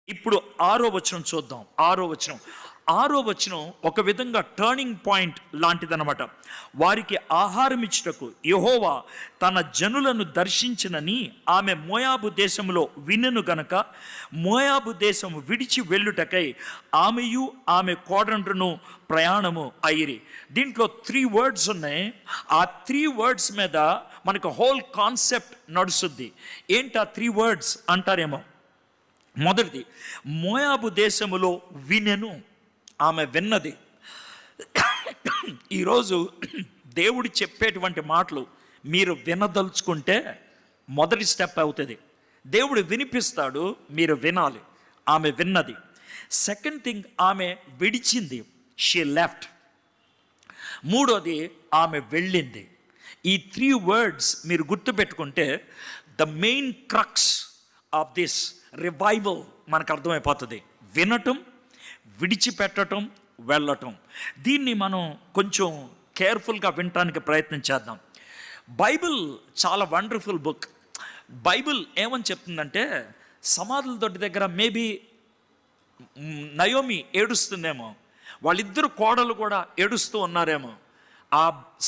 ఇప్పుడు ఆరో వచనం చూద్దాం. ఆరో వచనం ఒక విధంగా టర్నింగ్ పాయింట్ లాంటిదన్నమాట. వారికి ఆహారం ఇచ్చుటకు యెహోవా తన జనులను దర్శించినని ఆమె మోయాబు దేశంలో వినెను గనక మోయాబు దేశము విడిచి వెళ్ళుటకై ఆమెయు ఆమె కోడండ్రును ప్రయాణము అయ్యిరి. దీంట్లో 3 words ఉన్నాయి. ఆ 3 words మీద మనకు హోల్ కాన్సెప్ట్ నడుస్తుంది. ఏంటి ఆ 3 words అంటారేమో. మొదటిది, మోయాబు దేశములో వినెను, ఆమె విన్నది. ఈరోజు దేవుడు చెప్పేటువంటి మాటలు మీరు వినదలుచుకుంటే మొదటి స్టెప్ అవుతుంది. దేవుడు వినిపిస్తాడు, మీరు వినాలి. ఆమె విన్నది. సెకండ్ థింగ్, ఆమె విడిచింది, షీ లెఫ్ట్. మూడోది, ఆమె వెళ్ళింది. ఈ 3 words మీరు గుర్తుపెట్టుకుంటే the main crux of this revival మనకు అర్థమైపోతుంది. వినటం, విడిచిపెట్టడం, వెళ్ళటం. దీన్ని మనం కొంచెం కేర్ఫుల్గా వినటానికి ప్రయత్నం చేద్దాం. బైబిల్ చాలా వండర్ఫుల్ బుక్. బైబిల్ ఏమని చెప్తుందంటే, సమాధుల దొడ్డి దగ్గర మేబీ నయోమి ఏడుస్తుందేమో, వాళ్ళిద్దరు కోడలు కూడా ఏడుస్తూ ఉన్నారేమో, ఆ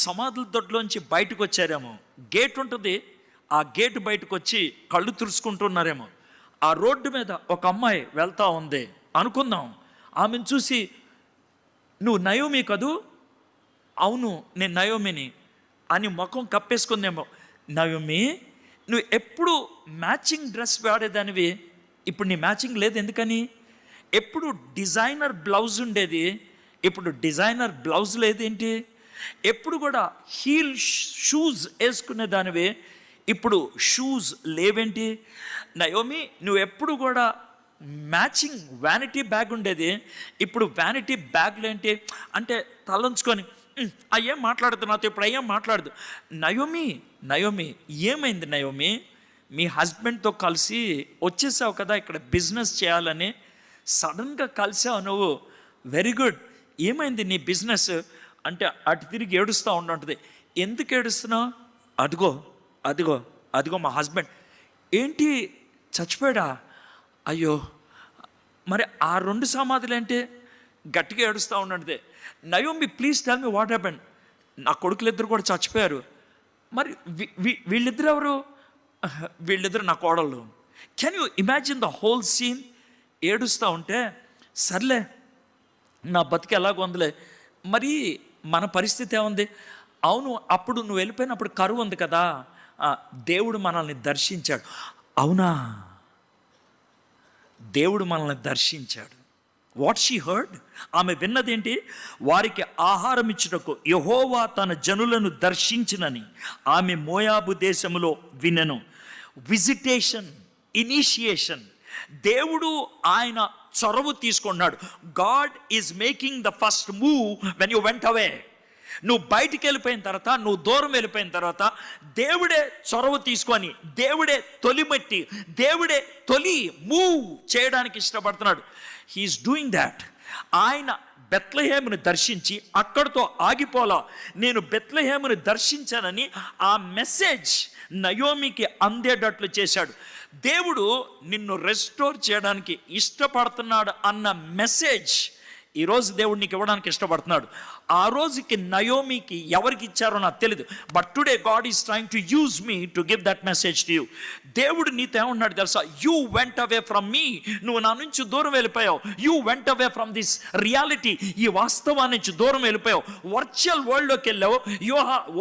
సమాధుల దొడ్లోంచి బయటకు వచ్చారేమో, గేట్ ఉంటుంది, ఆ గేట్ బయటకు వచ్చి కళ్ళు తుడుచుకుంటున్నారేమో, ఆ రోడ్డు మీద ఒక అమ్మాయి వెళ్తూ ఉంది అనుకుందాం. ఆమెను చూసి, నువ్వు నయోమి కదూ? అవును, నేను నయోమిని అని ముఖం కప్పేసుకుందేమో. నయోమి, నువ్వు ఎప్పుడు మ్యాచింగ్ డ్రెస్ వాడేదానివి, ఇప్పుడు నీ మ్యాచింగ్ లేదు ఎందుకని? ఎప్పుడు డిజైనర్ బ్లౌజ్ ఉండేది, ఇప్పుడు డిజైనర్ బ్లౌజ్ లేదేంటి? ఎప్పుడు కూడా హీల్ షూస్ వేసుకునే దానివి, ఇప్పుడు షూస్ లేవేంటి? నయోమి, నువ్వు ఎప్పుడు కూడా మ్యాచింగ్ వ్యానిటీ బ్యాగ్ ఉండేది, ఇప్పుడు వ్యానిటీ బ్యాగ్లు ఏంటి అంటే తలంచుకొని అయ్యేం మాట్లాడుతున్నావు, ఇప్పుడు అయ్యేం మాట్లాడదు. నయోమి ఏమైంది నయోమి? మీ హస్బెండ్తో కలిసి వచ్చేసావు కదా ఇక్కడ బిజినెస్ చేయాలని, సడన్గా కలిసావు నువ్వు, వెరీ గుడ్, ఏమైంది నీ బిజినెస్ అంటే అటు తిరిగి ఏడుస్తూ ఉంటుంది. ఎందుకు ఏడుస్తున్నావు? అదిగో మా హస్బెండ్. ఏంటి, చచ్చిపోయాడా? అయ్యో, మరి ఆ 2 సమాధులు ఏంటి? గట్టిగా ఏడుస్తూ ఉన్నది. Naomi, please tell me what happened. నా కొడుకులు ఇద్దరు కూడా చచ్చిపోయారు. మరి వీళ్ళిద్దరు ఎవరు? వీళ్ళిద్దరు నా కోడళ్ళు. Can you imagine the whole scene? ఏడుస్తూ ఉంటే, సర్లే నా బతికి ఎలాగో ఉందిలే, మరి మన పరిస్థితి ఏముంది? అవును, అప్పుడు నువ్వు వెళ్ళిపోయినప్పుడు కరువు ఉంది కదా, దేవుడు మనల్ని దర్శించాడు. అవునా, దేవుడు మనల్ని దర్శించాడు. What she heard? ఆమె విన్నదేంటి? వారికి ఆహారం ఇచ్చుటకు యెహోవా తన జనులను దర్శించినని ఆమె మోయాబు దేశములో వినెను. Visitation, initiation. దేవుడు ఆయన చొరవ తీసుకున్నాడు. God is making the first move when you went away. నువ్వు బయటికి వెళ్ళిపోయిన తర్వాత, నువ్వు దూరం వెళ్ళిపోయిన తర్వాత దేవుడే చొరవ తీసుకొని, దేవుడే తొలిమెట్టి, దేవుడే తొలి మూవ్ చేయడానికి ఇష్టపడుతున్నాడు. He is doing that. ఆయన బెత్లెహేమును దర్శించి అక్కడితో ఆగిపోలా. నేను బెత్లెహేమును దర్శించానని ఆ మెసేజ్ నయోమికి అందేటట్లు చేశాడు. దేవుడు నిన్ను రెస్టోర్ చేయడానికి ఇష్టపడుతున్నాడు అన్న మెసేజ్ ఈరోజు దేవుడు నీకు ఇవ్వడానికి ఇష్టపడుతున్నాడు. ఆ రోజుకి నయోమికి ఎవరికి ఇచ్చారో నాకు తెలియదు, but today God is trying to use me to give that message to you. దేవుడు నీతో ఏమన్నాడు తెలుసా? యూ వెంట్ అవే ఫ్రమ్ మీ. నువ్వు నా నుంచి దూరం వెళ్ళిపోయావు. You went away from this reality. ఈ వాస్తవాన్ని నుంచి దూరం వెళ్ళిపోయావు. వర్చువల్ వరల్డ్లోకి వెళ్ళావు.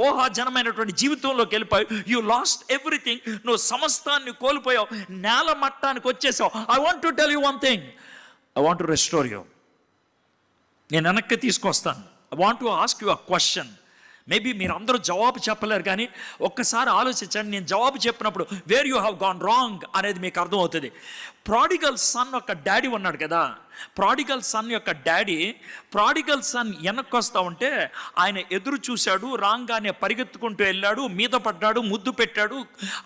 ఊహాజనమైనటువంటి జీవితంలోకి వెళ్ళిపోయావు. You lost everything. నువ్వు సమస్తాన్ని కోల్పోయావు. నేల మట్టానికి వచ్చేసావు. I want to tell you one thing. I want to restore you. నేను వెనక్కి తీసుకొస్తాను. I want to ask you a question. Maybe మీరు అందరూ జవాబు చెప్పలేరు, కానీ ఒక్కసారి ఆలోచించండి. నేను జవాబు చెప్పినప్పుడు where you have gone wrong అనేది మీకు అర్థమవుతుంది. ప్రాడిగల్ సన్ యొక్క డాడీ ఉన్నాడు కదా, ప్రాడిగల్ సన్ యొక్క డాడీ, ప్రాడిగల్ సన్ వెనక్కి వస్తూ ఉంటే ఆయన ఎదురు చూశాడు. రాంగానే పరిగెత్తుకుంటూ వెళ్ళాడు, మీద పడ్డాడు, ముద్దు పెట్టాడు,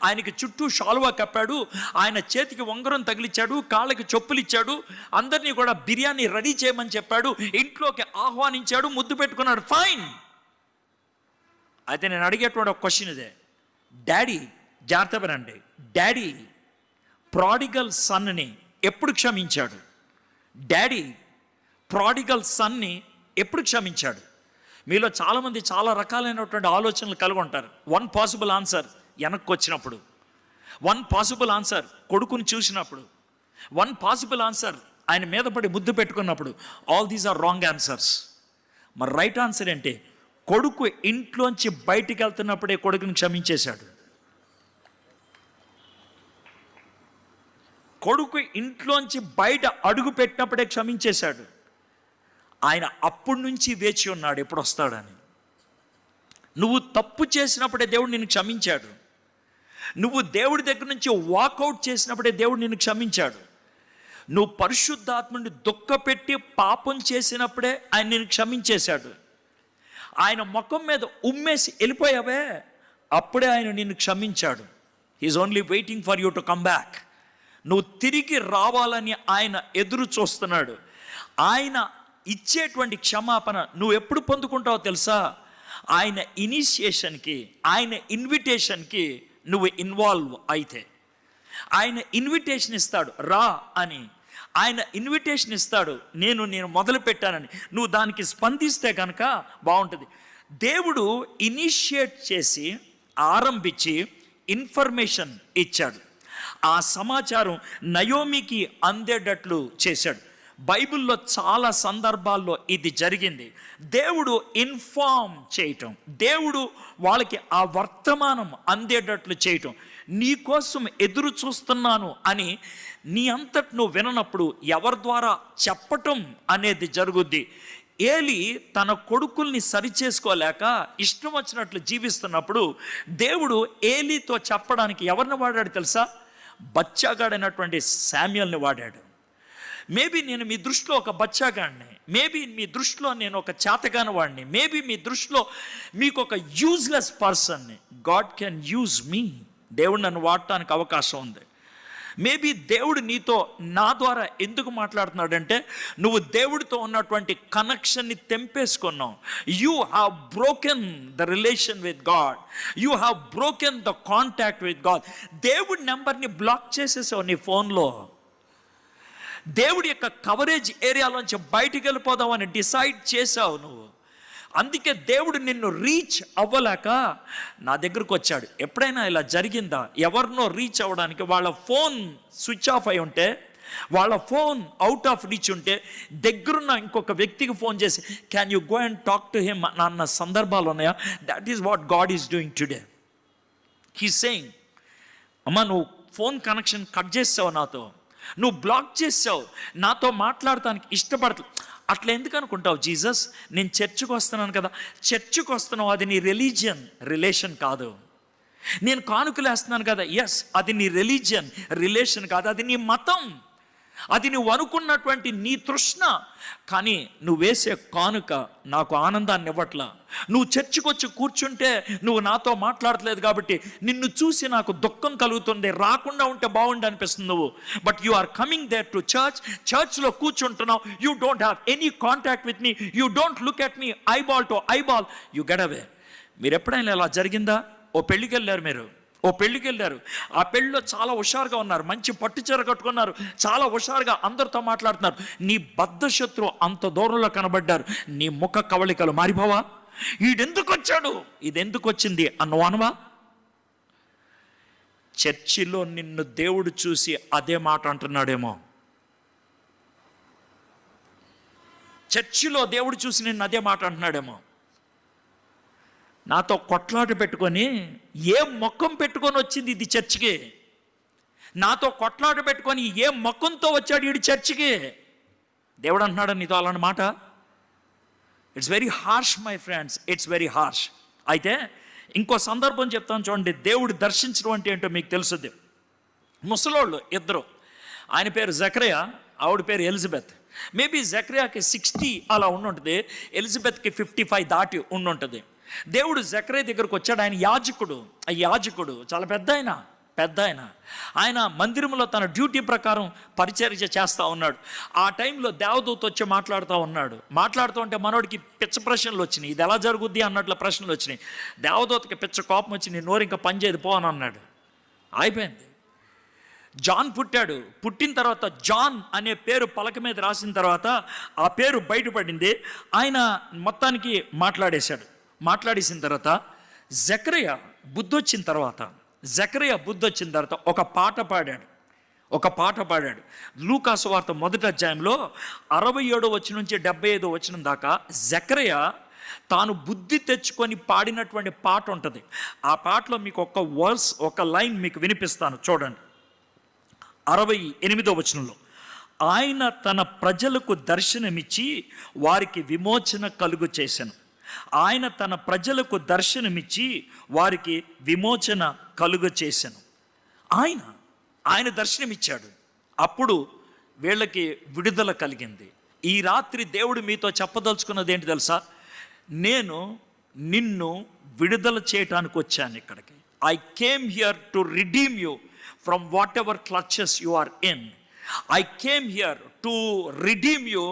ఆయనకి చుట్టూ షాల్వా కప్పాడు, ఆయన చేతికి ఉంగరం తగిలిచ్చాడు, కాళ్ళకి చెప్పులు ఇచ్చాడు, అందరినీ కూడా బిర్యానీ రెడీ చేయమని చెప్పాడు, ఇంట్లోకి ఆహ్వానించాడు, ముద్దు పెట్టుకున్నాడు. ఫైన్. అయితే నేను అడిగేటువంటి ఒక క్వశ్చన్ ఇదే. డాడీ, జాగ్రత్త వినండి, డాడీ ప్రాడిగల్ సన్ని ఎప్పుడు క్షమించాడు? డాడీ ప్రాడిగల్ సన్ని ఎప్పుడు క్షమించాడు? మీలో చాలామంది చాలా రకాలైనటువంటి ఆలోచనలు కలిగి ఉంటారు. వన్ పాసిబుల్ ఆన్సర్ వెనక్కి వచ్చినప్పుడు, వన్ పాసిబుల్ ఆన్సర్ కొడుకుని చూసినప్పుడు, వన్ పాసిబుల్ ఆన్సర్ ఆయన మీద పడి ముద్దు పెట్టుకున్నప్పుడు. All these are wrong answers. మరి రైట్ ఆన్సర్ ఏంటి? కొడుకు ఇంట్లోంచి బయటికి వెళ్తున్నప్పుడే కొడుకుని క్షమించేశాడు. కొడుకు ఇంట్లోంచి బయట అడుగు పెట్టినప్పుడే క్షమించేశాడు. ఆయన అప్పటి నుంచి వేచి ఉన్నాడు ఎప్పుడు వస్తాడని. నువ్వు తప్పు చేసినప్పుడే దేవుడు నిన్ను క్షమించాడు. నువ్వు దేవుడి దగ్గర నుంచి వాకౌట్ చేసినప్పుడే దేవుడు నిన్ను క్షమించాడు. నువ్వు పరిశుద్ధాత్మని దుఃఖపెట్టి పాపం చేసినప్పుడే ఆయన నిన్ను క్షమించేశాడు. ఆయన ముఖం మీద ఉమ్మేసి వెళ్ళిపోయావే, అప్పుడే ఆయన నిన్ను క్షమించాడు. He's only waiting for you to come back. నువ్వు తిరిగి రావాలని ఆయన ఎదురు చూస్తున్నాడు. ఆయన ఇచ్చేటువంటి క్షమాపణ నువ్వు ఎప్పుడు పొందుకుంటావో తెలుసా? ఆయన ఇనిషియేషన్కి, ఆయన ఇన్విటేషన్కి నువ్వు ఇన్వాల్వ్ అయితే. ఆయన ఇన్విటేషన్ ఇస్తాడు, రా అని. ఆయన ఇన్విటేషన్ ఇస్తాడు, నేను మొదలు పెట్టానని. నువ్వు దానికి స్పందిస్తే కనుక బాగుంటుంది. దేవుడు ఇనిషియేట్ చేసి ఆరంభించి ఇన్ఫర్మేషన్ ఇచ్చాడు. ఆ సమాచారం నయోమికి అందేటట్లు చేశాడు. బైబిల్లో చాలా సందర్భాల్లో ఇది జరిగింది. దేవుడు ఇన్ఫార్మ్ చేయటం, దేవుడు వాళ్ళకి ఆ వర్తమానం అందేటట్లు చేయటం. నీ కోసం ఎదురు చూస్తున్నాను అని నీ అంతటి నువ్వు విననప్పుడు ఎవరి ద్వారా చెప్పటం అనేది జరుగుద్ది. ఏలి తన కొడుకుల్ని సరిచేసుకోలేక ఇష్టం వచ్చినట్లు జీవిస్తున్నప్పుడు దేవుడు ఏలీతో చెప్పడానికి ఎవరిని వాడాడు తెలుసా? బచ్చాగాడైనటువంటి శామ్యుయల్ని వాడాడు. మేబీ నేను మీ దృష్టిలో ఒక బచ్చాగాడిని, మేబీ మీ దృష్టిలో నేను ఒక చేతగాని వాడిని, మేబీ మీ దృష్టిలో మీకు ఒక యూజ్లెస్ పర్సన్ని. గాడ్ కెన్ యూజ్ మీ. దేవుడు నన్ను వాడటానికి అవకాశం ఉంది. మేబీ దేవుడు నీతో నా ద్వారా ఎందుకు మాట్లాడుతున్నాడంటే, నువ్వు దేవుడితో ఉన్నటువంటి కనెక్షన్ని తెంపేసుకున్నావు. You have broken the relation with God, you have broken the contact with God. దేవుడి నెంబర్ని బ్లాక్ చేసేసావు నీ ఫోన్లో. దేవుడి యొక్క కవరేజ్ ఏరియాలోంచి బయటికి వెళ్ళిపోదామని డిసైడ్ చేసావు నువ్వు. అందుకే దేవుడు నిన్ను రీచ్ అవ్వలేక నా దగ్గరకు వచ్చాడు. ఎప్పుడైనా ఇలా జరిగిందా? ఎవరినో రీచ్ అవ్వడానికి వాళ్ళ ఫోన్ స్విచ్ ఆఫ్ అయి ఉంటే, వాళ్ళ ఫోన్ అవుట్ ఆఫ్ రీచ్ ఉంటే దగ్గరున్న ఇంకొక వ్యక్తికి ఫోన్ చేసి can you go and talk to him అన్న సందర్భాలు ఉన్నాయా? That is what God is doing today. He saying, అమ్మా నువ్వు ఫోన్ కనెక్షన్ కట్ చేసావు, నాతో నువ్వు బ్లాక్ చేసావు, నాతో మాట్లాడటానికి ఇష్టపడదు. అట్లా ఎందుకు అనుకుంటావు? జీసస్, నేను చర్చికి వస్తున్నాను కదా, చర్చికి వస్తున్నావు, అది నీ రిలేషన్ కాదు. నేను కానుకలు వేస్తున్నాను కదా, ఎస్, అది నీ రిలేషన్ కాదు, అది నీ మతం, అది నువ్వు అనుకున్నటువంటి నీ తృష్ణ. కానీ నువ్వు వేసే కానుక నాకు ఆనందాన్ని ఇవ్వట్లా. నువ్వు చర్చికి వచ్చి కూర్చుంటే నువ్వు నాతో మాట్లాడట్లేదు కాబట్టి నిన్ను చూసి నాకు దుఃఖం కలుగుతుంది, రాకుండా ఉంటే బాగుండి అనిపిస్తుంది నువ్వు. But you are coming there to చర్చ్లో కూర్చుంటున్నావు. You don't have any contact with me, you don't look at me eyeball to eyeball, you get away. మీరు ఎప్పుడైనా ఇలా జరిగిందా? ఓ పెళ్ళికి వెళ్ళారు, ఆ పెళ్ళిలో చాలా హుషారుగా ఉన్నారు, మంచి పట్టు చీర కట్టుకున్నారు, చాలా హుషారుగా అందరితో మాట్లాడుతున్నారు. నీ బద్ధ శత్రువు అంత దూరంలో కనబడ్డారు. నీ ముఖ కవళికలు మారిపోవా? ఈడెందుకు వచ్చాడు, ఇదెందుకు వచ్చింది అన్నవా అనవా? చర్చిలో నిన్ను దేవుడు చూసి అదే మాట అంటున్నాడేమో. చర్చిలో దేవుడు చూసి నిన్ను అదే మాట అంటున్నాడేమో. నాతో కొట్లాట పెట్టుకొని ఏ మొక్కం పెట్టుకొని వచ్చింది ఇది చర్చికి? నాతో కొట్లాట పెట్టుకొని ఏ మొక్కంతో వచ్చాడు వీడి చర్చికి? దేవుడు అంటున్నాడు నీతో అలాంటి మాట. It's very harsh my friends, it's very harsh. అయితే ఇంకో సందర్భం చెప్తాను చూడండి. దేవుడు దర్శించడం అంటే ఏంటో మీకు తెలుసుద్ది. ముసలోళ్ళు ఇద్దరు, ఆయన పేరు జకరియా, ఆవిడ పేరు ఎలిజబెత్. మేబీ జకరియాకి 60 అలా ఉండుంటుంది, ఎలిజబెత్కి 55 దాటి ఉండుంటుంది. దేవుడు జకరియా దగ్గరకు వచ్చాడు. ఆయన యాజకుడు చాలా పెద్ద ఆయన మందిరంలో తన డ్యూటీ ప్రకారం పరిచర్య చేస్తూ ఉన్నాడు. ఆ టైంలో దేవదూత వచ్చి మాట్లాడుతూ ఉంటే మనోడికి పిచ్చ ప్రశ్నలు వచ్చినాయి. ఇది ఎలా జరుగుద్ది అన్నట్లు ప్రశ్నలు వచ్చినాయి. దేవదూతకి పిచ్చ కోపం వచ్చి నీ నోరు ఇంకా పని చేయదు పో అని అన్నాడు. అయిపోయింది. జాన్ పుట్టాడు. పుట్టిన తర్వాత జాన్ అనే పేరు పలక మీద రాసిన తర్వాత ఆ పేరు బయటపడింది. ఆయన మొత్తానికి మాట్లాడేసిన తర్వాత జకరియా బుద్ధి వచ్చిన తర్వాత ఒక పాట పాడాడు. లూకాసు వార్త 1వ అధ్యాయంలో 67 వచనం నుంచి 75 వచనం దాకా జకరియా తాను బుద్ధి తెచ్చుకొని పాడినటువంటి పాట ఉంటుంది. ఆ పాటలో మీకు ఒక లైన్ మీకు వినిపిస్తాను, చూడండి. 68వ వచనంలో, ఆయన తన ప్రజలకు దర్శనమిచ్చి వారికి విమోచన కలుగు చేసెను. ఆయన తన ప్రజలకు దర్శనమిచ్చి వారికి విమోచన కలుగు చేసెను. ఆయన దర్శనమిచ్చాడు. అప్పుడు వీళ్ళకి విడుదల కలిగింది. ఈ రాత్రి దేవుడు మీతో చెప్పదలుచుకున్నది ఏంటి తెలుసా? నేను నిన్ను విడుదల చేయటానికి వచ్చాను ఇక్కడికి. I came here to redeem you from whatever clutches you are in. I came here to redeem you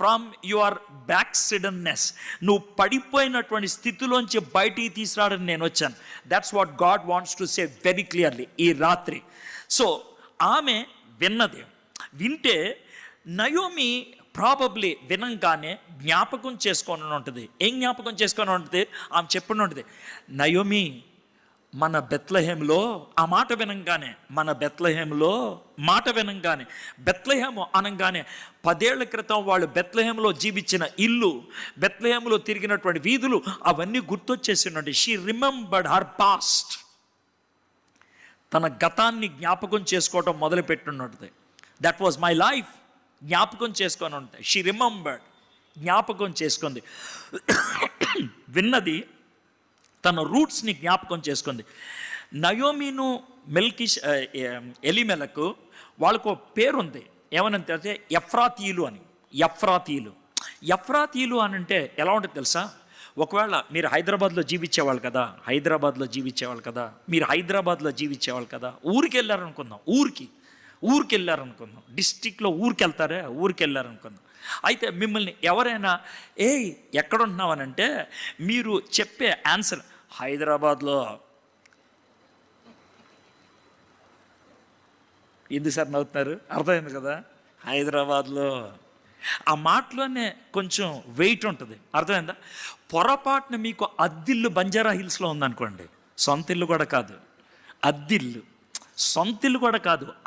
from your backslidenness. నువ్వు పడిపోయినటువంటి స్థితిలోంచి బయటికి తీసుకురావడానికి నేను వచ్చాను. That's what God wants to say very clearly ఈ రాత్రి. సో ఆమె వింటే నయోమి ప్రాబబ్లీ వినంగానే జ్ఞాపకం చేసుకొని ఉంటుంది. ఏం జ్ఞాపకం చేసుకొని ఉంటుంది? ఆమె చెప్పిన ఉంటుంది, నయోమి మన బెత్లెహేంలో, ఆ మాట వినంగానే బెత్లెహేము అనగానే 10 ఏళ్ల క్రితం వాళ్ళు బెత్లెహేంలో జీవించిన ఇల్లు, బెత్లెహేంలో తిరిగినటువంటి వీధులు అవన్నీ గుర్తొచ్చేసినట్టు. She remembered her past. తన గతాన్ని జ్ఞాపకం చేసుకోవటం మొదలుపెట్టున్నది. That was my life. జ్ఞాపకం చేసుకొని ఉంటాయి. షీ రిమెంబర్డ్, జ్ఞాపకం చేసుకుంది. విన్నది, తన రూట్స్ని జ్ఞాపకం చేసుకుంది. నయోమిను ఎలిమెలకు వాళ్ళకు పేరు ఉంది. ఏమని తెలిస్తే ఎఫ్రాతీలు అని. ఎఫ్రాతీలు అని అంటే ఎలా ఉంటుంది తెలుసా? ఒకవేళ మీరు హైదరాబాద్లో జీవించేవాళ్ళు కదా, ఊరికి వెళ్ళారనుకుందాం, డిస్టిక్లో ఊరికి వెళ్ళారనుకుందాం. అయితే మిమ్మల్ని ఎవరైనా ఎక్కడుంటున్నావనంటే మీరు చెప్పే ఆన్సర్ హైదరాబాద్లో. ఎందుకు సార్ నవ్వుతున్నారు? అర్థమైంది కదా, హైదరాబాద్లో. ఆ మాటలోనే కొంచెం వెయిట్ ఉంటుంది. అర్థమైందా? పొరపాటున మీకు అద్దిల్లు బంజారా హిల్స్లో ఉందనుకోండి, సొంత ఇల్లు కూడా కాదు,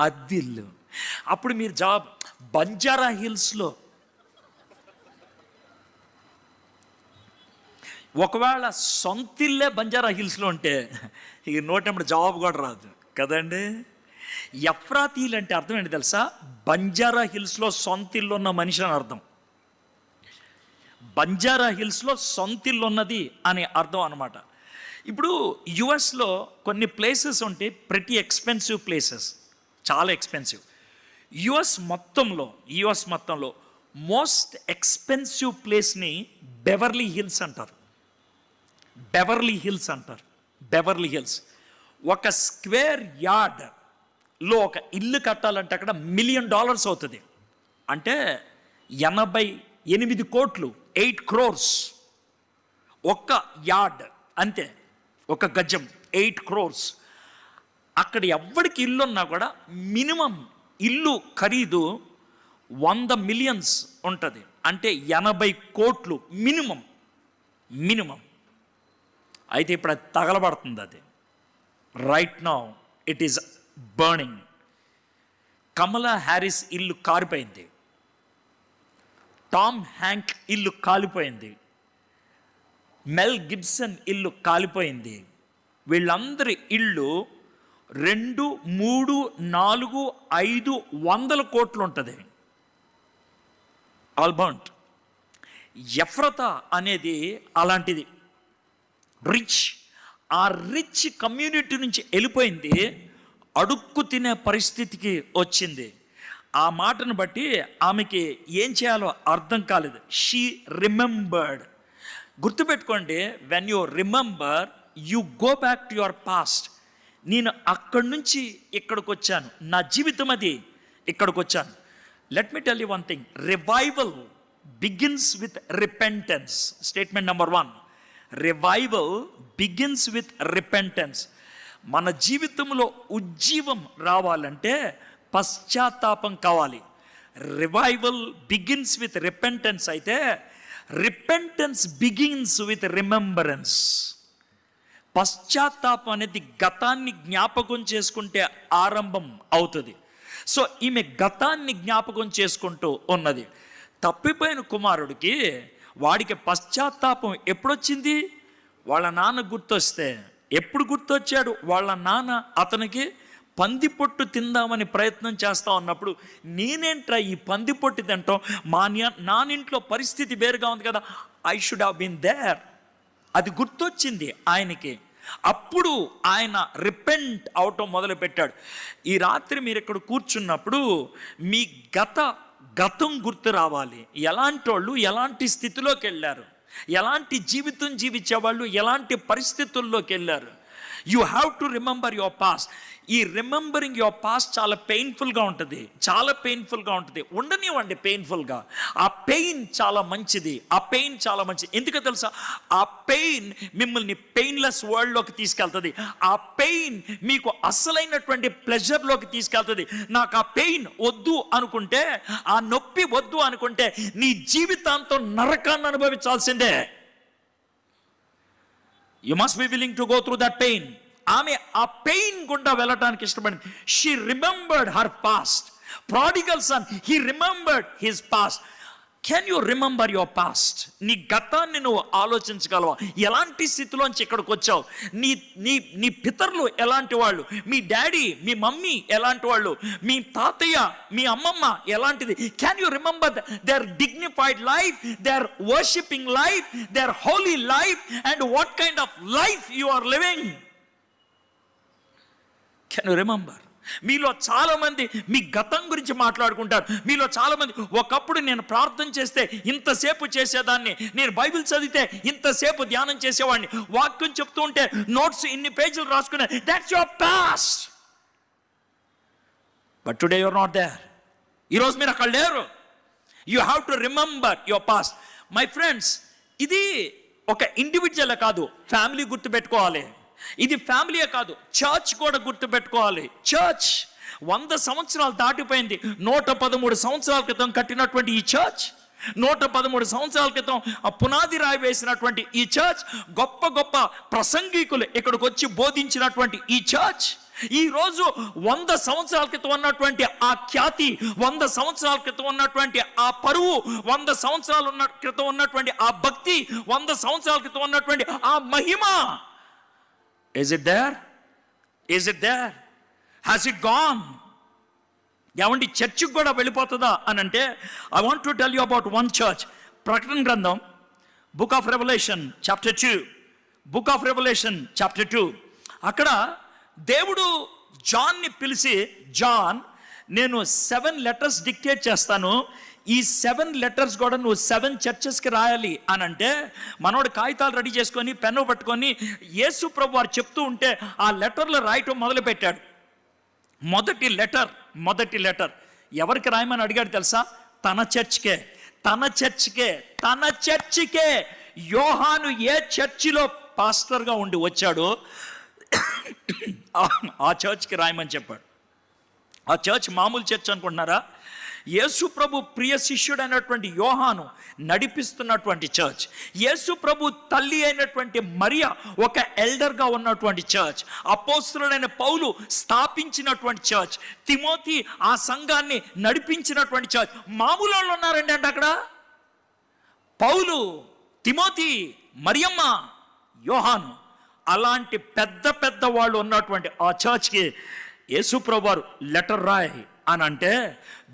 అద్దిల్లు. అప్పుడు మీరు జవాబు బంజారా హిల్స్లో. ఒకవేళ సొంతిల్లే బంజారా హిల్స్లో ఉంటే ఇక నోటెంబడి జవాబు కూడా రాదు కదండి. ఎఫ్రాతీలు అంటే అర్థం ఏంటి తెలుసా? బంజారా హిల్స్లో సొంతిల్లు ఉన్న మనిషి అని అర్థం. బంజారా హిల్స్లో సొంతిల్లు ఉన్నది అనే అర్థం అనమాట. ఇప్పుడు యుఎస్లో కొన్ని ప్లేసెస్ ఉంటాయి, ప్రతి ఎక్స్పెన్సివ్ ప్లేసెస్, చాలా ఎక్స్పెన్సివ్. యుఎస్ మొత్తంలో మోస్ట్ ఎక్స్పెన్సివ్ ప్లేస్ని బెవర్లీ హిల్స్ అంటారు. Beverly hills. ఒక స్క్వేర్ యార్డ్లో ఒక ఇల్లు కట్టాలంటే అక్కడ $1 million అవుతుంది. అంటే 88 కోట్లు, 8 crores. ఒక్క యార్డ్ అంతే, ఒక గజం 8 crores. అక్కడ ఎవరికి ఇల్లు ఉన్నా కూడా మినిమం ఇల్లు ఖరీదు 100 millions ఉంటుంది. అంటే 80 కోట్లు మినిమం. అయితే ఇప్పుడు అది తగలబడుతుంది. అది right now it is burning. Kamala Harris ఇల్లు కాలిపోయింది, టామ్ హ్యాంక్ ఇల్లు కాలిపోయింది, మెల్ గిబ్సన్ ఇల్లు కాలిపోయింది. వీళ్ళందరి ఇల్లు 2, 3, 4, 500 కోట్లు ఉంటుంది. ఆల్బర్ట్. ఎఫ్రతా అనేది అలాంటిది, రిచ్. ఆ రిచ్ కమ్యూనిటీ నుంచి వెళ్ళిపోయింది, అడుక్కు తినే పరిస్థితికి వచ్చింది. ఆ మాటను బట్టి ఆమెకి ఏం చేయాలో అర్థం కాలేదు. She remembered. గుర్తుపెట్టుకోండి, when you remember you go back to your past. నేను అక్కడి నుంచి ఇక్కడికి వచ్చాను, నా జీవితం అది ఇక్కడికి వచ్చాను. Let me tell you one thing, revival begins with repentance. Statement number 1, revival begins with repentance. మన జీవితంలో ఉజ్జీవం రావాలంటే పశ్చాత్తాపం కావాలి. రివైవల్ బిగిన్స్ విత్ రిపెంటెన్స్ అయితే రిపెంటెన్స్ బిగిన్స్ విత్ రిమెంబరెన్స్. పశ్చాత్తాపం అనేది గతాన్ని జ్ఞాపకం చేసుకుంటే ఆరంభం అవుతుంది. సో ఈమె గతాన్ని జ్ఞాపకం చేసుకుంటూ ఉన్నది. తప్పిపోయిన కుమారుడికి వాడికి పశ్చాత్తాపం ఎప్పుడొచ్చింది? వాళ్ళ నాన్న గుర్తొస్తే. ఎప్పుడు గుర్తొచ్చాడు? వాళ్ళ నాన్న అతనికి పందిపొట్టు తిందామని ప్రయత్నం చేస్తూ ఉన్నప్పుడు, నేనేంట్రా ఈ పందిపొట్టు తింటాం, మా నానింట్లో పరిస్థితి వేరుగా ఉంది కదా, I should have been there. అది గుర్తొచ్చింది ఆయనకి. అప్పుడు ఆయన రిపెంట్ అవటం మొదలుపెట్టాడు. ఈ రాత్రి మీరు ఇక్కడ కూర్చున్నప్పుడు మీ గతం గుర్తు రావాలి. ఎలాంటి వాళ్ళు ఎలాంటి స్థితిలోకి వెళ్ళారు, ఎలాంటి జీవితం జీవించేవాళ్ళు ఎలాంటి పరిస్థితుల్లోకి వెళ్ళారు. You have to remember your past. ఈ రిమెంబరింగ్ యువర్ పాస్ట్ చాలా పెయిన్ఫుల్గా ఉంటుంది, చాలా పెయిన్ఫుల్గా ఉంటుంది. ఉండనివ్వండి పెయిన్ఫుల్గా. ఆ పెయిన్ చాలా మంచిది, ఆ పెయిన్ చాలా మంచిది. ఎందుకో తెలుసా? ఆ పెయిన్ మిమ్మల్ని పెయిన్లెస్ వరల్డ్లోకి తీసుకెళ్తుంది. ఆ పెయిన్ మీకు అసలైనటువంటి ప్లెజర్లోకి తీసుకెళ్తుంది. నాకు ఆ పెయిన్ వద్దు అనుకుంటే, ఆ నొప్పి వద్దు అనుకుంటే నీ జీవితాంతం నరకాన్ని అనుభవించాల్సిందే. You must be willing to go through that pain. ఆమె ఆ పెయిన్ గుండా వెళ్ళటానికి ఇష్టపడింది. She remembered her past. Prodigal son, he remembered his past. Can you remember your past? నీ గతాన్ని నువ్వు ఆలోచించగలవా? ఎలాంటి స్థితిలోంచి ఇక్కడికి వచ్చావు? నీ నీ నీ పితరులు ఎలాంటి వాళ్ళు, మీ డాడీ మీ మమ్మీ ఎలాంటి వాళ్ళు, మీ తాతయ్య మీ అమ్మమ్మ ఎలాంటిది? Can you remember their dignified life, their worshipping life, their holy life, and what kind of life you are living? Can you remember? మీలో చాలామంది మీ గతం గురించి మాట్లాడుకుంటారు. మీలో చాలామంది, ఒకప్పుడు నేను ప్రార్థన చేస్తే ఇంతసేపు చేసేదాన్ని, నేను బైబిల్ చదివితే ఇంతసేపు ధ్యానం చేసేవాడిని, వాక్యం చెప్తూ ఉంటే నోట్స్ ఇన్ని పేజీలు రాసుకునే. That's your past. But today you're not there. ఈరోజు మీరు అక్కడ లేరు. You have to remember your past. My friends, ఇది ఒక ఇండివిజువల్ కాదు, ఫ్యామిలీ గుర్తుపెట్టుకోవాలి. ఇది ఫ్యామిలీయే కాదు, చర్చ్ కూడా గుర్తుపెట్టుకోవాలి. చర్చ్ 100 సంవత్సరాలు దాటిపోయింది. 113 సంవత్సరాల క్రితం కట్టినటువంటి ఈ చర్చ్, 113 సంవత్సరాల క్రితం ఆ పునాది రాయి వేసినటువంటి ఈ చర్చ్, గొప్ప గొప్ప ప్రసంగికులు ఇక్కడికి వచ్చి బోధించినటువంటి ఈ చర్చ్, ఈ రోజు 100 సంవత్సరాల క్రితం ఉన్నటువంటి ఆ ఖ్యాతి, 100 సంవత్సరాల క్రితం ఉన్నటువంటి ఆ పరువు, 100 సంవత్సరాల క్రితం ఉన్నటువంటి ఆ భక్తి, 100 సంవత్సరాల క్రితం ఉన్నటువంటి ఆ మహిమ, is it there? Is it there? Has it gone? ఏమండి, చర్చికి కూడా వెళ్ళిపోతుందా అని అంటే, I want to tell you about one church. ప్రకటన గ్రంథం book of Revelation chapter 2, book of Revelation chapter 2, అక్కడ దేవుడు జాన్ని పిలిచి, జాన్, నేను 7 లెటర్స్ డిక్టేట్ చేస్తాను, ఈ 7 లెటర్స్ కూడా నువ్వు 7 చర్చెస్కి రాయాలి అని అంటే, మనోడు కాగితాలు రెడీ చేసుకొని పెన్ను పట్టుకొని యేసు ప్రభు వారు చెప్తూ ఉంటే ఆ లెటర్లు రాయటం మొదలుపెట్టాడు. మొదటి లెటర్ ఎవరికి రాయమని అడిగాడు తెలుసా? తన చర్చికే. యోహాను ఏ చర్చిలో పాస్టర్గా ఉండి వచ్చాడో ఆ చర్చ్కి రాయమని చెప్పాడు. ఆ చర్చ్ మామూలు చర్చ్ అనుకుంటున్నారా? యేసు ప్రభు ప్రియ శిష్యుడు అయినటువంటి యోహాను నడిపిస్తున్నటువంటి చర్చ్, యేసు ప్రభు తల్లి అయినటువంటి మరియా ఒక ఎల్డర్గా ఉన్నటువంటి చర్చ్, అపోస్తలుడైన పౌలు స్థాపించినటువంటి చర్చ్, తిమోతి ఆ సంఘాన్ని నడిపించినటువంటి చర్చ్. మామూలు వాళ్ళు ఉన్నారండి అంటే అక్కడ పౌలు, తిమోతి, మరియమ్మ, యోహాను, అలాంటి పెద్ద వాళ్ళు ఉన్నటువంటి ఆ చర్చ్కి యేసు ప్రభు వారు లెటర్ రాయి అని అంటే,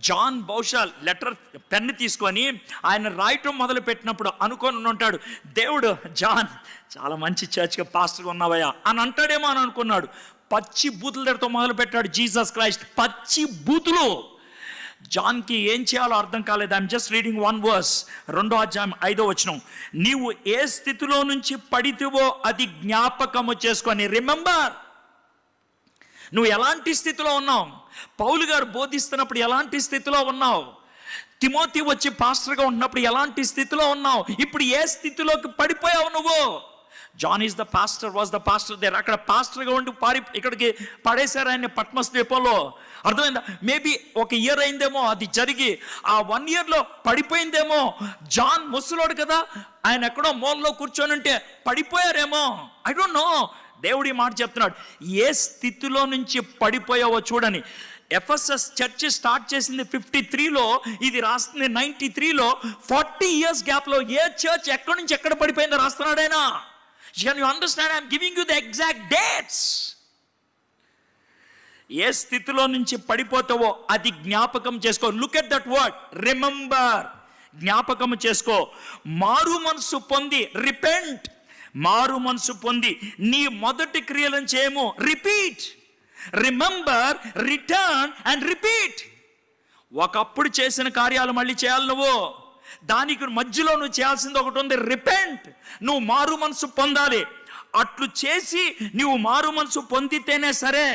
జాన్ బహుశా లెటర్ పెన్ను తీసుకొని ఆయన రాయటం మొదలు పెట్టినప్పుడు అనుకొని ఉంటాడు, దేవుడు జాన్ చాలా మంచి చర్చ్గా పాస్టర్గా ఉన్నావయ్యా అని అంటాడేమో అని అనుకున్నాడు. పచ్చి బూతుల దగ్గరతో మొదలు పెట్టాడు జీసస్ క్రైస్ట్. పచ్చి బూతులు. జాన్కి ఏం చేయాలో అర్థం కాలేదు. ఐఎమ్ జస్ట్ రీడింగ్ 1 verse, 2వ అధ్యాయం 5వ వచనం. నీవు ఏ స్థితిలో నుంచి పడితివో అది జ్ఞాపకము చేసుకొని. రిమెంబర్, నువ్వు ఎలాంటి స్థితిలో ఉన్నావు? పౌలు గారు బోధిస్తున్నప్పుడు ఎలాంటి స్థితిలో ఉన్నావు? తిమోతి వచ్చి పాస్టర్గా ఉన్నప్పుడు ఎలాంటి స్థితిలో ఉన్నావు? ఇప్పుడు ఏ స్థితిలోకి పడిపోయావు నువ్వు? John is the pastor, was the pastor there. అక్కడ పాస్టర్గా ఉండి ఇక్కడికి పడేశారు ఆయన్ని పట్మస్ ద్వీపంలో. అర్థమైందా? మేబీ ఒక ఇయర్ అయిందేమో అది జరిగి, ఆ 1 yearలో పడిపోయిందేమో. జాన్ ముసలోడు కదా, ఆయన ఎక్కడో మూలలో కూర్చొని ఉంటే పడిపోయారేమో, ఐ డోంట్ నో. దేవుడి మాట చెప్తున్నాడు, ఏ స్థితిలో నుంచి పడిపోయావో చూడని. ఎఫెసస్ చర్చ్ స్టార్ట్ చేసింది 53లో, ఇది రాస్తుంది 93లో. 40 years గ్యాప్లో ఏ చర్చ్ ఎక్కడి నుంచి ఎక్కడ పడిపోయిందో రాస్తున్నాడైనా. Can you understand? I'm giving you the exact dates. ఏ స్థితిలో నుంచి పడిపోతావో అది జ్ఞాపకం చేసుకో. Look at that word, remember. జ్ఞాపకం చేసుకో. మారు మనసు పొంది, రిపెంట్. మారు మనసు పొంది నీ మొదటి క్రియలను చేయము, repeat. Remember, return and repeat. ఒకప్పుడు చేసిన కార్యాలు మళ్ళీ చేయాలి నువ్వు. దానికి మధ్యలో నువ్వు చేయాల్సింది ఒకటి ఉంది, రిపెంట్. నువ్వు మారు మనసు పొందాలి. అట్లు చేసి నువ్వు మారు మనసు పొందితేనే సరే.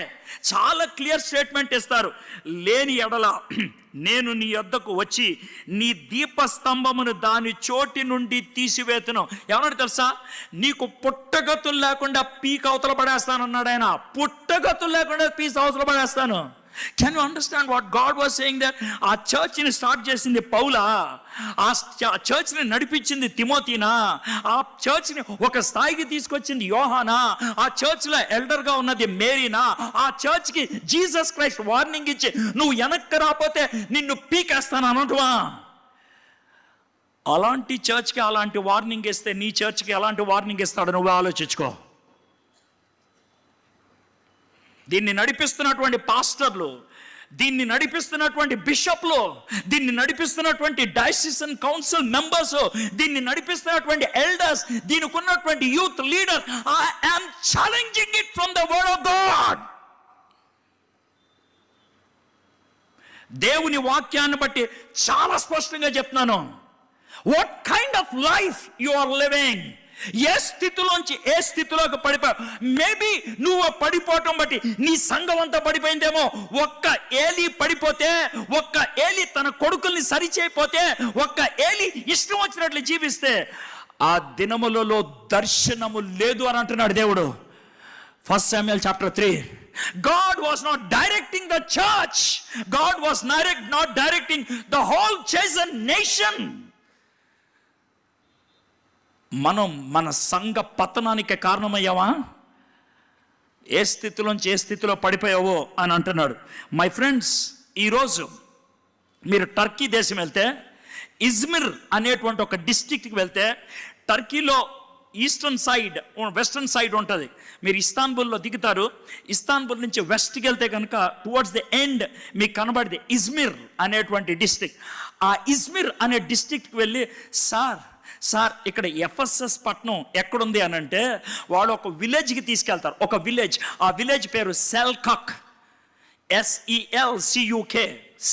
చాలా క్లియర్ స్టేట్మెంట్ ఇస్తారు, లేని ఎడల నేను నీ యొద్దకు వచ్చి నీ దీపస్తంభమును దాని చోటి నుండి తీసివేతును. ఏమన్నాడు తెలుసా? నీకు పుట్టగతులు లేకుండా పీక్ అవతల పడేస్తానన్నాడు ఆయన. పుట్టగతులు లేకుండా పీస్ అవతల పడేస్తాను. Can you understand what God was saying there? ఆ చర్చ్ని స్టార్ట్ చేసింది పౌలా, ఆ చర్చ్ని నడిపించింది తిమోతినా, ఆ చర్చ్ని ఒక స్థాయికి తీసుకొచ్చింది యోహానా, ఆ చర్చ్లో ఎల్డర్గా ఉన్నది మేరీనా, ఆ చర్చ్కి జీసస్ క్రైస్ట్ వార్నింగ్ ఇచ్చి నువ్వు వెనక్కి రాకపోతే నిన్ను పీకేస్తాను అన్నట్టువా. అలాంటి చర్చ్కి అలాంటి వార్నింగ్ ఇస్తే నీ చర్చ్కి ఎలాంటి వార్నింగ్ ఇస్తాడు నువ్వు ఆలోచించుకో. దీన్ని నడిపిస్తున్నటువంటి పాస్టర్లు, దీన్ని నడిపిస్తున్నటువంటి బిషప్లు, దీన్ని నడిపిస్తున్నటువంటి డయాసిసన్ కౌన్సిల్ మెంబర్స్, దీన్ని నడిపిస్తున్నటువంటి ఎల్డర్స్, దీనికి ఉన్నటువంటి youth leader, I am challenging it from the word of God. దేవుని వాక్యాన్ని బట్టి చాలా స్పష్టంగా చెప్తున్నాను. What kind of life you are living? ఏ స్థితిలోంచి ఏ స్థితిలోకి పడిపోయావు? మేబీ నువ్వు పడిపోవటం బట్టి నీ సంఘం అంతా పడిపోయిందేమో. ఒక్క ఏలి పడిపోతే, ఒక్క ఏలి తన కొడుకుల్ని సరిచేయపోతే, ఒక్క ఏలి ఇష్టం వచ్చినట్లు జీవిస్తే ఆ దినములలో దర్శనము లేదు అని అంటున్నాడు దేవుడు. 1 Samuel chapter 3. God was not directing the church. God was not directing the whole chosen nation. మనం మన సంఘ పతనానికి కారణమయ్యావా? ఏ స్థితిలోంచి ఏ స్థితిలో పడిపోయావో అని అంటున్నాడు. మై ఫ్రెండ్స్, ఈరోజు మీరు టర్కీ దేశం వెళ్తే, ఇజ్మిర్ అనేటువంటి ఒక డిస్ట్రిక్ట్కి వెళ్తే, టర్కీలో ఈస్టర్న్ సైడ్, వెస్టర్న్ సైడ్ ఉంటుంది. మీరు ఇస్తాన్బుల్లో దిగుతారు. ఇస్తాన్బుల్ నుంచి వెస్ట్కి వెళ్తే కనుక టువర్డ్స్ ది ఎండ్ మీకు కనబడింది ఇజ్మిర్ అనేటువంటి డిస్ట్రిక్ట్. ఆ ఇజ్మిర్ అనే డిస్ట్రిక్ట్కి వెళ్ళి, సార్ ఇక్కడ ఎఫెసస్ పట్టణం ఎక్కడుంది అని అంటే, వాడు ఒక విలేజ్కి తీసుకెళ్తారు. ఒక విలేజ్, ఆ విలేజ్ పేరు సెల్కక్, SELCUK,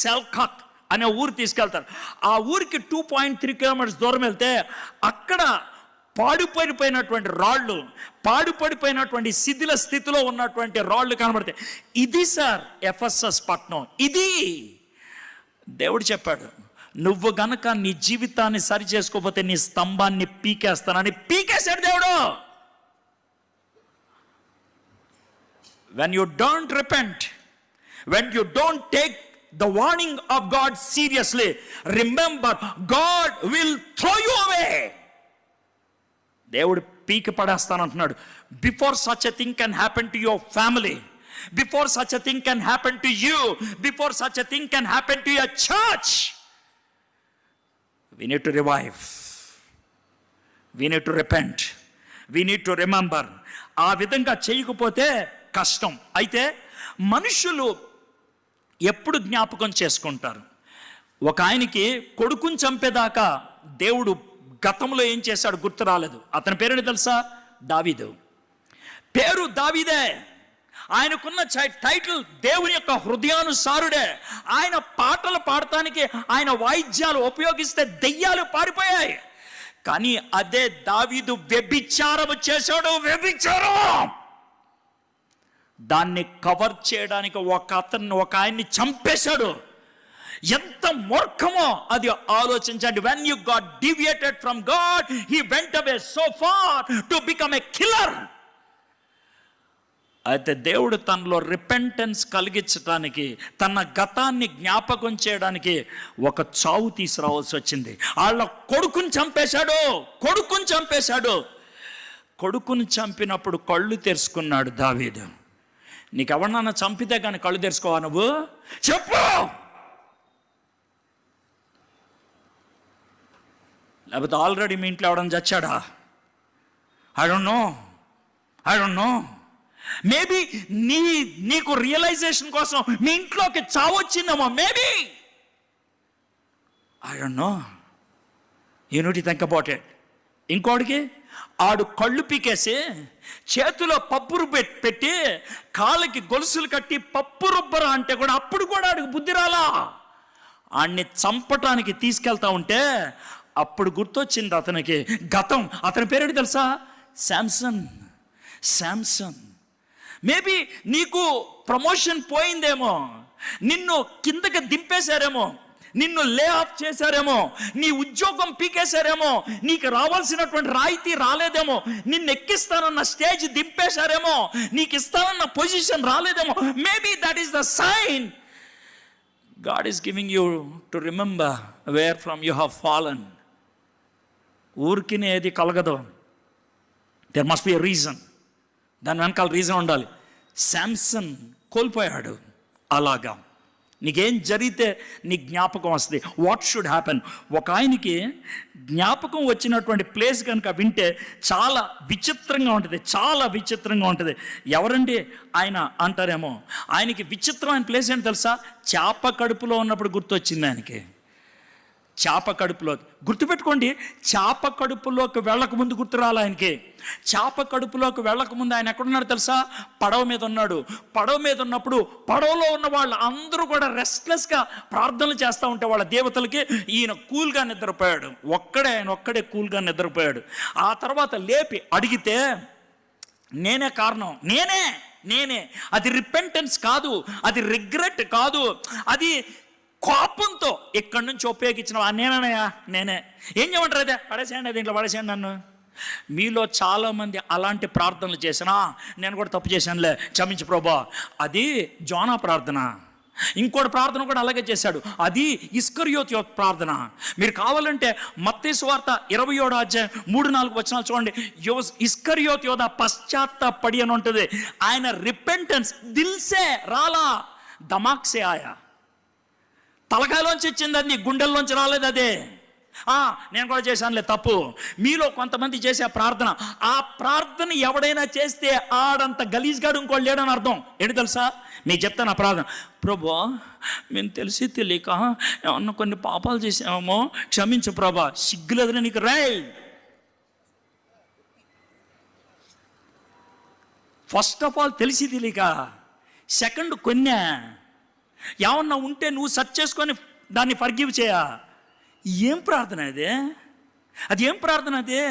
సెల్కక్ అనే ఊరు తీసుకెళ్తారు. ఆ ఊరికి 2.3 kilometers దూరం వెళ్తే అక్కడ పాడుపడిపోయినటువంటి రాళ్ళు, పాడుపడిపోయినటువంటి శిథిల స్థితిలో ఉన్నటువంటి రాళ్ళు కనబడతాయి. ఇది సార్ ఎఫెసస్ పట్టణం. ఇది దేవుడు చెప్పాడు, నువ్వు గనక నీ జీవితాన్ని సరి చేసుకోకపోతే నీ స్తంభాన్ని పీకేస్తానని పీకేశాడు దేవుడు. When you don't repent, when you don't take the warning of God seriously, remember, God will throw you away. దేవుడు పీకి పడేస్తానంటున్నాడు. Before such a thing can happen to your family, before such a thing can happen to you, before such a thing can happen to your church, we need to revive, we need to repent, we need to remember. ఆ విధంగా చేయకపోతే కష్టం. అయితే మనుషులు ఎప్పుడు జ్ఞాపకం చేసుకుంటారు? ఒక ఆయనకి కొడుకుని చంపేదాకా దేవుడు గతంలో ఏం చేశాడు గుర్తు రాలేదు. అతని పేరుని తెలుసా? దావీదు. పేరు దావీదే. ఆయనకున్న టైటిల్ దేవుని యొక్క హృదయానుసారుడే. ఆయన పాటలు పాడటానికి ఆయన వాయిద్యాలు ఉపయోగిస్తే దెయ్యాలు పారిపోయాయి. కానీ అదే దావీదు వ్యభిచారము చేశాడు. వ్యభిచారం దాన్ని కవర్ చేయడానికి ఒక ఆయన్ని చంపేశాడు. ఎంత మూర్ఖమో అది ఆలోచించండి. when you got deviated from God, he went away so far to become a killer. అయితే దేవుడు తనలో రిపెంటెన్స్ కలిగించడానికి, తన గతాన్ని జ్ఞాపకం చేయడానికి ఒక చావు తీసుకురావాల్సి వచ్చింది. వాళ్ళ కొడుకుని చంపేశాడు. కొడుకుని చంపినప్పుడు కళ్ళు తెరుచుకున్నాడు దావీదు. నీకెవరన్నా చంపితే కానీ కళ్ళు తెరుచుకోవా నువ్వు? చెప్పు. లేకపోతే ఆల్రెడీ మీ ఇంట్లో ఎవడన్నా చచ్చాడా? I don't know. మేబీ నీకు రియలైజేషన్ కోసం మీ ఇంట్లోకి చావొచ్చిందేమో. Maybe I don't know. You need to think about it. ఇంకోటికి ఆడు కళ్ళు పీకేసి చేతిలో పప్పు పెట్టి కాళ్ళకి గొలుసులు కట్టి పప్పు రుబ్బరా అంటే కూడా అప్పుడు కూడా ఆడికి బుద్ధి రాలా. ఆడిని చంపటానికి తీసుకెళ్తా ఉంటే అప్పుడు గుర్తొచ్చింది అతనికి గతం. అతని పేరేంటి తెలుసా? శాంసన్. మేబీ నీకు ప్రమోషన్ పోయిందేమో, నిన్ను కిందకి దింపేశారేమో, నిన్ను లే ఆఫ్ చేశారేమో, నీ ఉద్యోగం పీకేశారేమో, నీకు రావాల్సినటువంటి రాయితీ రాలేదేమో, నిన్ను ఎక్కిస్తానన్న స్టేజ్ దింపేశారేమో, నీకు ఇస్తానన్న పొజిషన్ రాలేదేమో. Maybe that is the sign God is giving you to remember where from you have fallen. ఊరికినే ఏది కలగదు. There must be a reason. దాని వెనకాల రీజన్ ఉండాలి. శాంసన్ కోల్పోయాడు. అలాగా నీకేం జరిగితే నీ జ్ఞాపకం వస్తుంది. What should happen? ఒక ఆయనకి జ్ఞాపకం వచ్చినటువంటి ప్లేస్ కనుక వింటే చాలా విచిత్రంగా ఉంటుంది. ఎవరండి ఆయన అంటారేమో. ఆయనకి విచిత్రమైన ప్లేస్ ఏంటి తెలుసా? చేప కడుపులో ఉన్నప్పుడు గుర్తొచ్చింది ఆయనకి. చేప కడుపులో, గుర్తుపెట్టుకోండి, చేప కడుపులోకి వెళ్ళకముందు గుర్తు రాలి ఆయనకి. చేప కడుపులోకి వెళ్ళకముందు ఆయన ఎక్కడున్నాడు తెలుసా? పడవ మీద ఉన్నాడు. పడవ మీద ఉన్నప్పుడు పడవలో ఉన్న వాళ్ళు అందరూ కూడా రెస్ట్లెస్గా ప్రార్థనలు చేస్తూ ఉంటే వాళ్ళ దేవతలకి ఈయన కూల్గా నిద్రపోయాడు. ఆయన ఒక్కడే కూల్గా నిద్రపోయాడు. ఆ తర్వాత లేపి అడిగితే నేనే కారణం, నేనే. అది రిపెంటెన్స్ కాదు, అది రిగ్రెట్ కాదు, అది కోపంతో ఇక్కడి నుంచి ఉపయోగించిన నేనే. ఏం చేయమంటారు? అయితే పడేసేయండి, దీంట్లో పడేసేయండి నన్ను. మీలో చాలామంది అలాంటి ప్రార్థనలు చేసినా, నేను కూడా తప్పు చేశానులే క్షమించు ప్రభువా, అది జోనా ప్రార్థన. ఇంకోటి ప్రార్థన కూడా అలాగే చేశాడు, అది ఇస్కరియోతు ప్రార్థన. మీరు కావాలంటే మత్తయి సువార్త 27వ అధ్యాయం 3-4 వచనాలు చూడండి. ఇస్కరియోతు యోధ పశ్చాత్తాపడి అని ఉంటుంది. ఆయన రిపెంటెన్స్ దిల్సే రాలా, దమాక్సే ఆయా, తలకాయలోంచి ఇచ్చింది, అది గుండెల్లోంచి రాలేదు. అదే నేను కూడా చేశానులే తప్పు. మీలో కొంతమంది చేసే ప్రార్థన, ఆ ప్రార్థన ఎవడైనా చేస్తే ఆడంత గలీజ్గాడు ఇంకోటి లేడని అర్థం. ఏంటి తెలుసా? మీకు చెప్తాను ఆ ప్రార్థన. ప్రభువా, మేము తెలిసి తెలియక ఏమన్నా కొన్ని పాపాలు చేసామేమో, క్షమించు ప్రభా, సిగ్గులేదని నీకు రాయ్. ఫస్ట్ ఆఫ్ ఆల్ తెలిసి తెలియక, సెకండ్ కొన్నే ఏమన్నా ఉంటే నువ్వు సెర్చ్ చేసుకొని దాన్ని ఫర్గివ్ చేయ. ఏం ప్రార్థన అదే? అదేం ప్రార్థన అదే?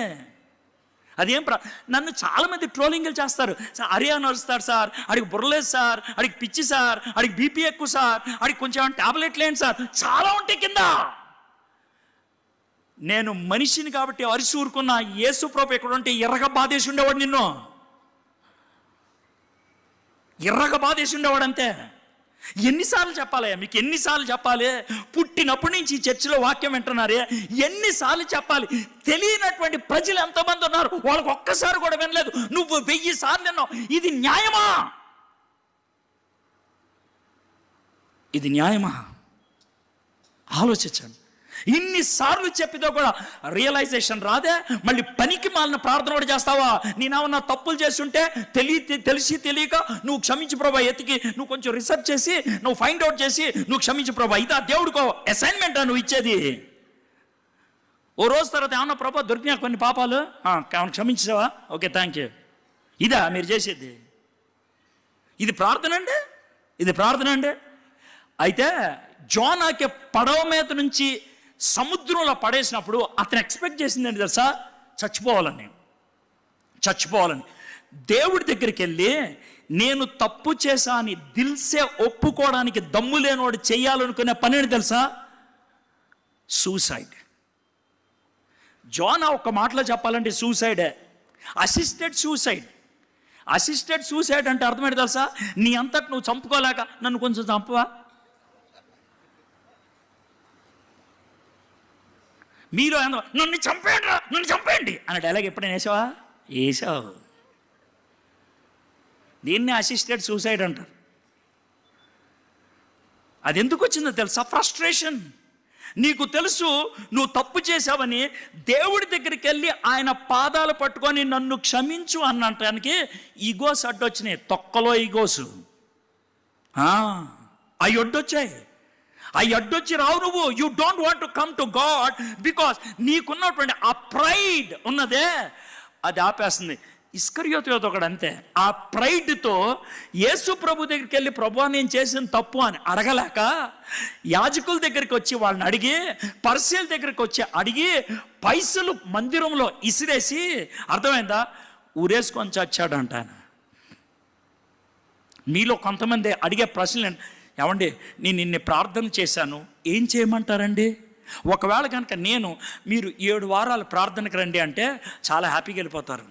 నన్ను చాలామంది ట్రోలింగ్లు చేస్తారు. అరియా నడుస్తాడు సార్, అడిగి బుర్రలేదు సార్, అడిగి పిచ్చి సార్, అడిగి బీపీ ఎక్కువ సార్, అడిగి కొంచెం టాబ్లెట్ లేండి సార్, చాలా ఉంటాయి కింద. నేను మనిషిని కాబట్టి అరిసి ఊరుకున్న. యేసు ప్రభు ఎక్కడ ఉంటే ఎర్రగా బాధేసి ఉండేవాడు, నిన్ను ఎర్రగా బాధేసి ఉండేవాడు అంతే. ఎన్నిసార్లు చెప్పాలి మీకు? ఎన్నిసార్లు చెప్పాలి? పుట్టినప్పటి నుంచి చర్చిలో వాక్యం వింటున్నారే, ఎన్నిసార్లు చెప్పాలి? తెలియనటువంటి ప్రజలు ఎంతమంది ఉన్నారు, వాళ్ళకి ఒక్కసారి కూడా వినలేదు. నువ్వు 1000 సార్లు విన్నావు. ఇది న్యాయమా? ఆలోచించండి. ఇన్నిసార్లు చెప్పితే కూడా రియలైజేషన్ రాదే. మళ్ళీ పనికి మాలిన ప్రార్థన కూడా చేస్తావా? నేనేమన్నా తప్పులు చేస్తుంటే తెలిసి తెలియక నువ్వు క్షమించు ప్రభా, ఎతికి నువ్వు కొంచెం రీసెర్చ్ చేసి నువ్వు ఫైండ్ అవుట్ చేసి నువ్వు క్షమించు ప్రభా, ఇదా దేవుడికో అసైన్మెంటా నువ్వు ఇచ్చేది? ఓ రోజు తర్వాత ఏమన్నా ప్రభా దొరికినా కొన్ని పాపాలు, క్షమించావా, ఓకే థ్యాంక్ యూ. ఇదా మీరు చేసేది? ఇది ప్రార్థన అండి? అయితే జోనాకి పడవ మీద నుంచి సముద్రంలో పడేసినప్పుడు అతను ఎక్స్పెక్ట్ చేసింది ఏంటి తెలుసా? చచ్చిపోవాలని. దేవుడి దగ్గరికి వెళ్ళి నేను తప్పు చేశా అని దిల్సే ఒప్పుకోవడానికి దమ్ము లేనివాడు చేయాలనుకునే పని ఏంటి తెలుసా? సూసైడ్. జోనా ఒక మాటలో చెప్పాలంటే సూసైడే, అసిస్టెడ్ సూసైడ్. అసిస్టెడ్ సూసైడ్ అంటే అర్థమేంటి తెలుసా? నీ అంతటి నువ్వు చంపుకోలేక నన్ను కొంచెం చంపవా, మీలో నన్ను చంపేయండి రా, నన్ను చంపేయండి అన్న డైలాగ్ ఎప్పుడైనా వేసావు? దీన్నే అసిస్టెడ్ సూసైడ్ అంటారు. అది ఎందుకు వచ్చిందో తెలుసా? ఫ్రస్ట్రేషన్. నీకు తెలుసు నువ్వు తప్పు చేసావని, దేవుడి దగ్గరికి వెళ్ళి ఆయన పాదాలు పట్టుకొని నన్ను క్షమించు అన్నటానికి ఈగోస్ అడ్డొచ్చినాయి. తొక్కలో ఈగోస్ అవి అడ్డొచ్చాయి. అవి అడ్డొచ్చి రావు నువ్వు. You don't want to come to God because నీకున్నటువంటి ఆ ప్రైడ్ ఉన్నదే అది ఆపేస్తుంది. ఇస్కరియోతు ఒకడు అంతే. ఆ ప్రైడ్తో యేసు ప్రభు దగ్గరికి వెళ్ళి, ప్రభు నేను చేసిన తప్పు అని అడగలేక యాజకుల దగ్గరికి వచ్చి వాళ్ళని అడిగి, పరిసయ్యుల దగ్గరికి వచ్చి అడిగి, పైసలు మందిరంలో ఇసిరేసి, అర్థమైందా, ఊరేసుకొని చచ్చాడంట ఆయన. మీలో కొంతమంది అడిగే ప్రశ్నలు, ఏమండి నేను ఇన్ని ప్రార్థన చేశాను, ఏం చేయమంటారండి? ఒకవేళ కనుక మీరు 7 వారాలు ప్రార్థనకు రండి అంటే చాలా హ్యాపీగా వెళ్ళిపోతారు.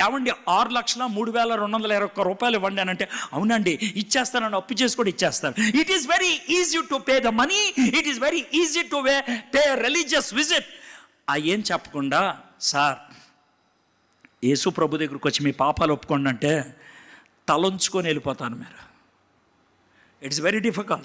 ఏమండి 6,03,221 రూపాయలు ఇవ్వండి అని అంటే, అవునండి ఇచ్చేస్తానని అప్పు చేసి కూడా ఇచ్చేస్తారు. It is very easy to pay the money, it is very easy to pay religious visit. ఏం చెప్పకుండా, సార్ యేసు ప్రభు దగ్గరికి వచ్చి మీ పాపాలు ఒప్పుకోండి అంటే తలంచుకొని వెళ్ళిపోతాను మీరు. It's very difficult.